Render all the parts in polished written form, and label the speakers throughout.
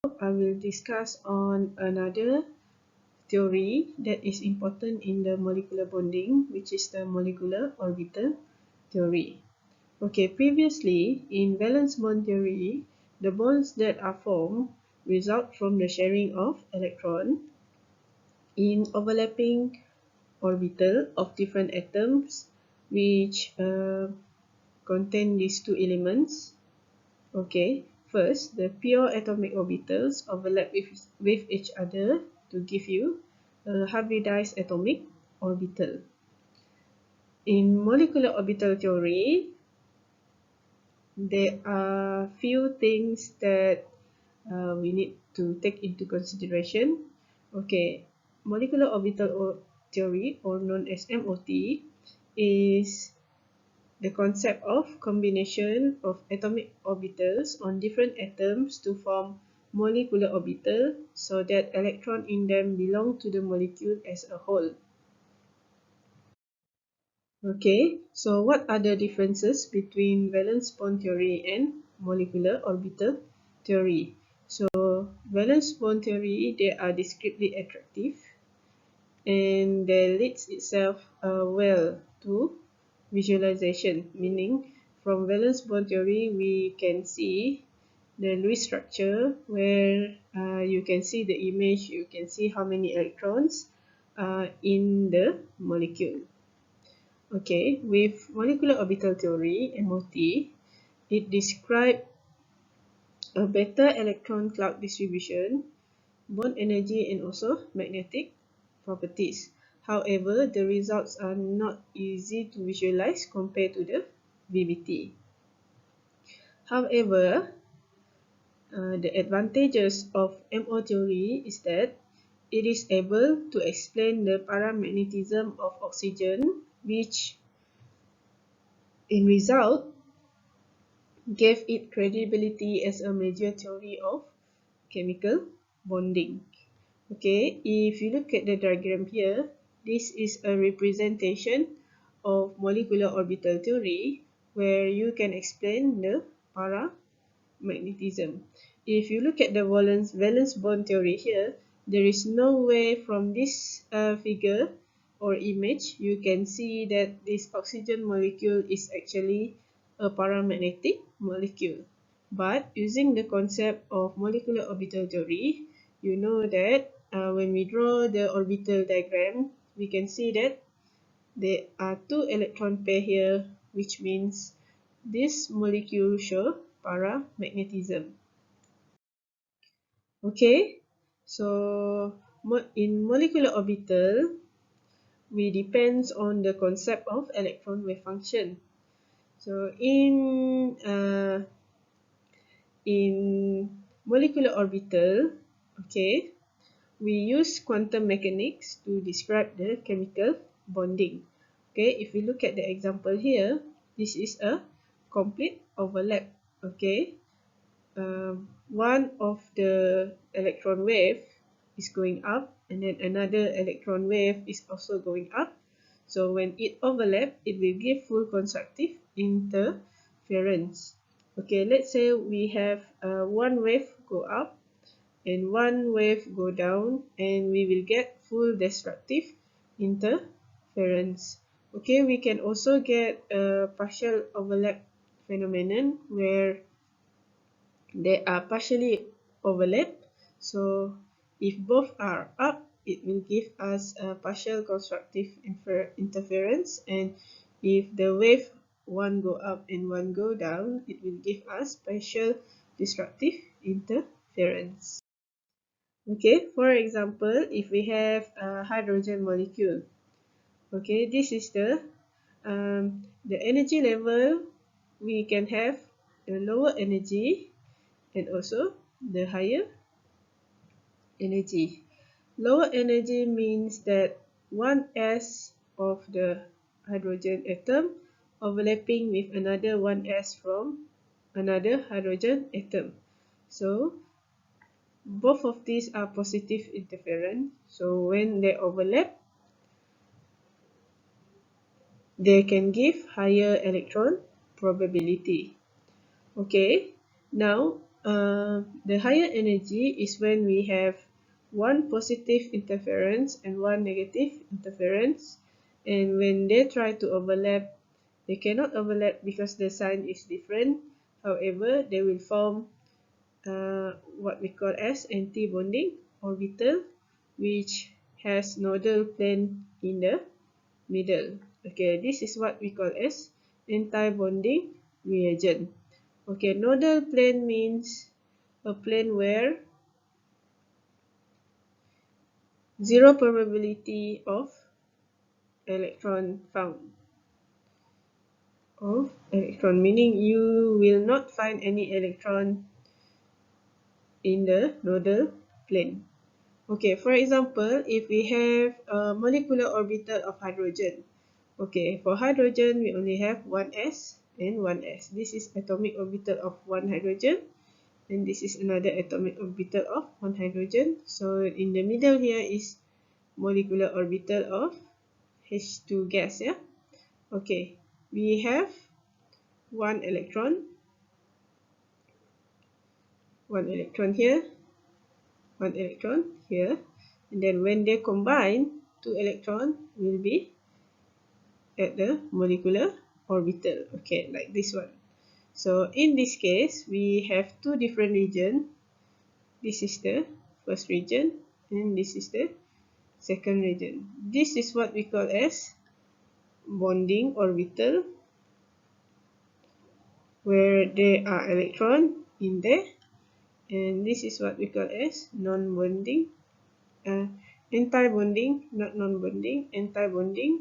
Speaker 1: I will discuss on another theory that is important in the molecular bonding, which is the molecular orbital theory. Okay, previously in valence bond theory, the bonds that are formed result from the sharing of electron in overlapping orbital of different atoms which contain these two elements. Okay, first, the pure atomic orbitals overlap with each other to give you a hybridized atomic orbital. In molecular orbital theory, there are few things that we need to take into consideration. Okay, molecular orbital theory, or known as MOT, is the concept of combination of atomic orbitals on different atoms to form molecular orbital so that electrons in them belong to the molecule as a whole. Okay, so what are the differences between valence bond theory and molecular orbital theory? So valence bond theory, they are discretely attractive and they leads itself well to visualization, meaning from valence bond theory we can see the Lewis structure where you can see the image, you can see how many electrons in the molecule. Okay, with molecular orbital theory, MOT, it describes a better electron cloud distribution, bond energy, and also magnetic properties. However, the results are not easy to visualize compared to the VBT. However, the advantages of MO theory is that it is able to explain the paramagnetism of oxygen, which in result gave it credibility as a major theory of chemical bonding. Okay, if you look at the diagram here, this is a representation of molecular orbital theory where you can explain the paramagnetism. If you look at the valence bond theory here, there is no way from this figure or image you can see that this oxygen molecule is actually a paramagnetic molecule. But using the concept of molecular orbital theory, you know that when we draw the orbital diagram, we can see that there are two electron pair here, which means this molecule show paramagnetism. Okay, so in molecular orbital, we depends on the concept of electron wave function. So in molecular orbital, okay, we use quantum mechanics to describe the chemical bonding. Okay, if we look at the example here, this is a complete overlap. Okay, one of the electron wave is going up and then another electron wave is also going up. So when it overlap, it will give full constructive interference. Okay, let's say we have one wave go up and one wave go down, and we will get full destructive interference. Okay, we can also get a partial overlap phenomenon where they are partially overlapped. So if both are up, it will give us a partial constructive interference, and if the wave one go up and one go down, it will give us partial destructive interference. Okay, for example, if we have a hydrogen molecule, okay, this is the energy level. We can have the lower energy and also the higher energy. Lower energy means that one s of the hydrogen atom overlapping with another one s from another hydrogen atom. So both of these are positive interference. So when they overlap, they can give higher electron probability. Okay, now The higher energy is when we have one positive interference and one negative interference, and when they try to overlap, they cannot overlap because the sign is different. However, they will form what we call as anti-bonding orbital, which has nodal plane in the middle. Okay, this is what we call as anti-bonding region. Okay, nodal plane means a plane where zero probability of electron found. Meaning you will not find any electron in the nodal plane. Okay, for example, if we have a molecular orbital of hydrogen. Okay, for hydrogen, we only have one s and one s. This is atomic orbital of one hydrogen, and this is another atomic orbital of one hydrogen. So in the middle here is molecular orbital of H2 gas. Yeah. Okay, we have one electron here, one electron here, and then when they combine, two electrons will be at the molecular orbital. Okay, like this one. So in this case, we have two different regions. This is the first region, and this is the second region. This is what we call as bonding orbital, where there are electrons in there, and this is what we call as non-bonding, anti-bonding, not non-bonding, anti-bonding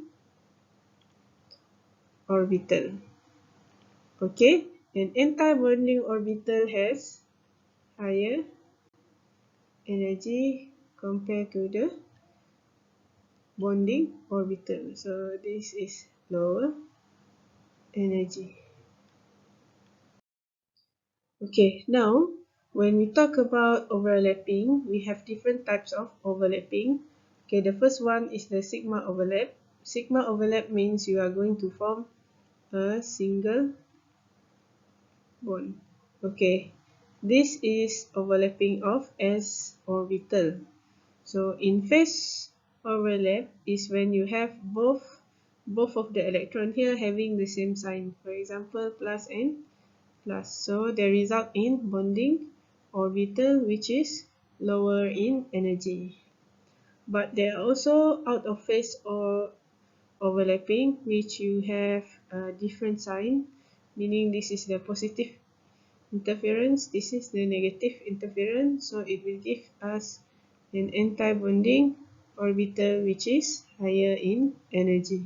Speaker 1: orbital. Okay, an anti-bonding orbital has higher energy compared to the bonding orbital. So this is lower energy. Okay, now when we talk about overlapping, we have different types of overlapping. Okay, the first one is the sigma overlap. Sigma overlap means you are going to form a single bond. Okay, this is overlapping of s orbital. So in phase overlap is when you have both of the electron here having the same sign. For example, plus and plus. So they result in bonding orbital, which is lower in energy. But there are also out of phase or overlapping, which you have a different sign, meaning this is the positive interference, this is the negative interference, so it will give us an anti-bonding orbital which is higher in energy.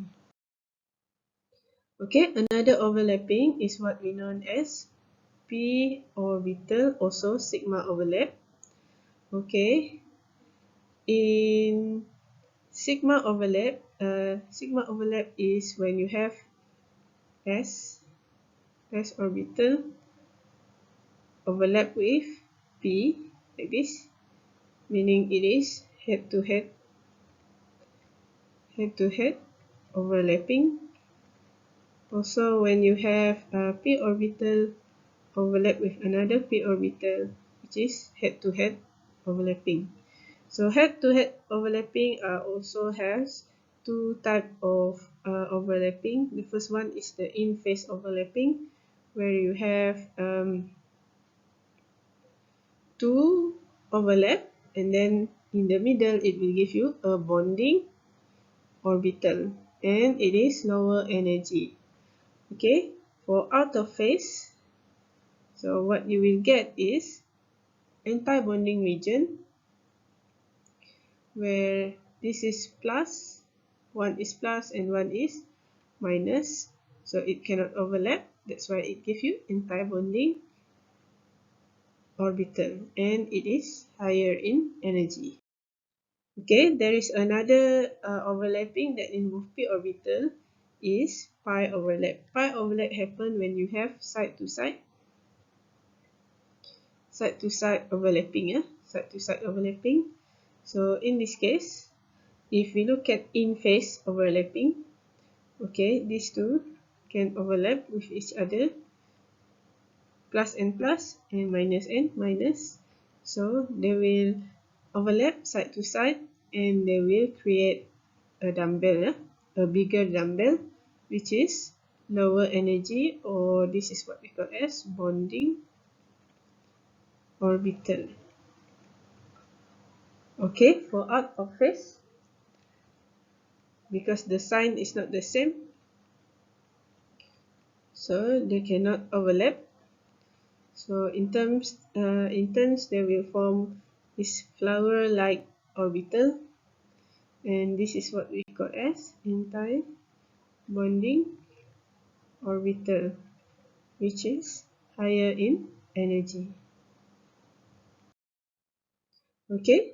Speaker 1: Okay, another overlapping is what we know as p orbital, also sigma overlap. Okay, in sigma overlap is when you have s orbital overlap with p like this, meaning it is head to head overlapping. Also, when you have a p orbital overlap with another p orbital, which is head to head overlapping. So head to head overlapping also has two types of overlapping. The first one is the in phase overlapping, where you have two overlap, and then in the middle it will give you a bonding orbital, and it is lower energy. Okay, for out of phase, so what you will get is anti-bonding region, where this is plus, one is plus and one is minus, so it cannot overlap. That's why it gives you anti-bonding orbital, and it is higher in energy. Okay, there is another overlapping that involves p orbital is pi overlap. Pi overlap happen when you have side to side overlapping. Side to side overlapping. So in this case, if we look at in phase overlapping, okay, these two can overlap with each other plus and plus and minus. So they will overlap side to side and they will create a dumbbell, a bigger dumbbell, which is lower energy, or this is what we call as bonding orbital. Okay, for out of phase, because the sign is not the same, so they cannot overlap. So in turns they will form this flower-like orbital, and this is what we call as anti-bonding orbital, which is higher in energy. Okay,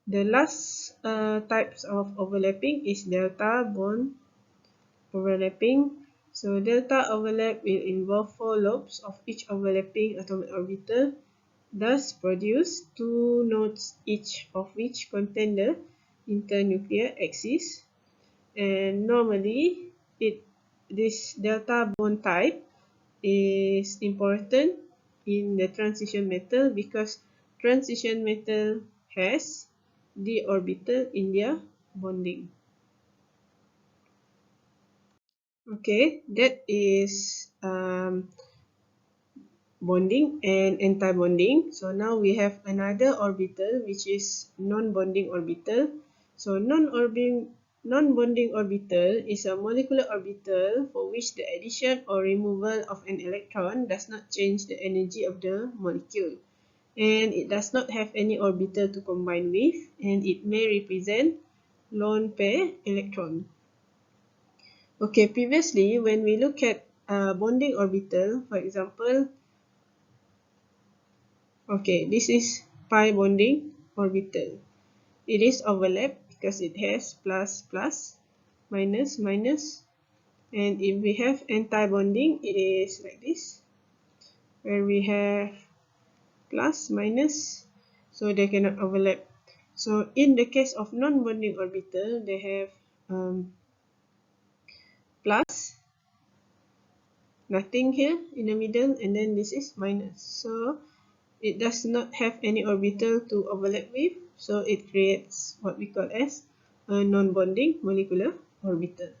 Speaker 1: the last types of overlapping is delta bond overlapping. So delta overlap will involve 4 lobes of each overlapping atomic orbital, thus produce 2 nodes each of which contain the internuclear axis. And normally this delta bond type is important in the transition metal because transition metal has d orbital in their bonding. Okay, that is bonding and anti-bonding. So now we have another orbital which is non-bonding orbital. So non-bonding orbital is a molecular orbital for which the addition or removal of an electron does not change the energy of the molecule. And it does not have any orbital to combine with, and it may represent lone pair electron. Okay, previously when we look at bonding orbital, for example, okay, this is pi bonding orbital. It is overlap because it has plus plus, minus minus, and if we have anti-bonding, it is like this, where we have plus minus, so they cannot overlap. So in the case of non-bonding orbital, they have plus, nothing here in the middle, and then this is minus. So it does not have any orbital to overlap with, so it creates what we call as a non-bonding molecular orbital.